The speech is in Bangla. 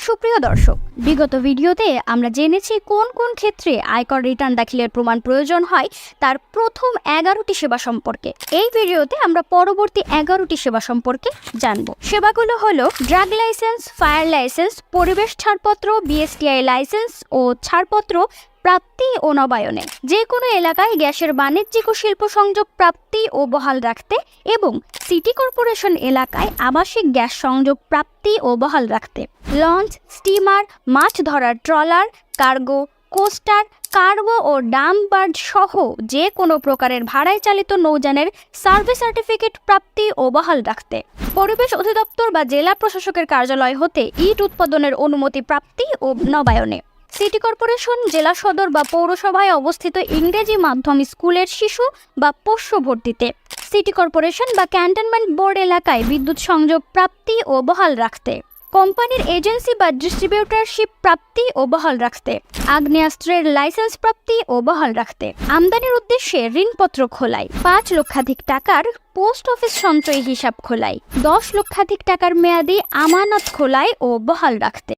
সুপ্রিয় দর্শক, বিগত ভিডিওতে আমরা জেনেছি কোন কোন ক্ষেত্রে আয়কর রিটার্ন দাখিলের প্রমাণ প্রয়োজন হয় তার প্রথম 11টি সেবা সম্পর্কে। এই ভিডিওতে আমরা পরবর্তী 11টি সেবা সম্পর্কে জানব। সেবাগুলো হলো ড্রাগ লাইসেন্স, ফায়ার লাইসেন্স, পরিবেশ ছাড়পত্র, বিএসটিআই লাইসেন্স ও ছাড়পত্র প্রাপ্তি ও নবায়নে, যে কোনো এলাকায় গ্যাসের বাণিজ্যিক ও শিল্প সংযোগ প্রাপ্তি ও বহাল রাখতে এবং সিটি কর্পোরেশন এলাকায় আবাসিক গ্যাস সংযোগ প্রাপ্তি ও বহাল রাখতে, লঞ্চ, স্টিমার, মাছ ধরার ট্রলার, কার্গো, কোস্টার, কার্গো ও ডাম্পার সহ যে কোনো প্রকারের ভাড়ায় চালিত নৌযানের সার্ভিস সার্টিফিকেট প্রাপ্তি ও বহাল রাখতে, পরিবেশ অধিদপ্তর বা জেলা প্রশাসকের কার্যালয় হতে ইট উৎপাদনের অনুমতি প্রাপ্তি ও নবায়নে, সিটি কর্পোরেশন, জেলা সদর বা পৌরসভায় অবস্থিত ইংরেজি মাধ্যম স্কুলের শিশু বা পোষ্য ভর্তিতে, সিটি কর্পোরেশন বা ক্যান্টনমেন্ট বোর্ড এলাকায় বিদ্যুৎ সংযোগ প্রাপ্তি ও বহাল রাখতে, কোম্পানির এজেন্সি বা ডিস্ট্রিবিউটরশিপ প্রাপ্তি ও বহাল রাখতে, আগ্নেয়াস্ত্রের লাইসেন্স প্রাপ্তি ও বহাল রাখতে, আমদানির উদ্দেশ্যে ঋণপত্র খোলাই, 5 লক্ষাধিক টাকার পোস্ট অফিস সঞ্চয়ী হিসাব খোলাই, 10 লক্ষাধিক টাকার মেয়াদি আমানত খোলাই ও বহাল রাখতে।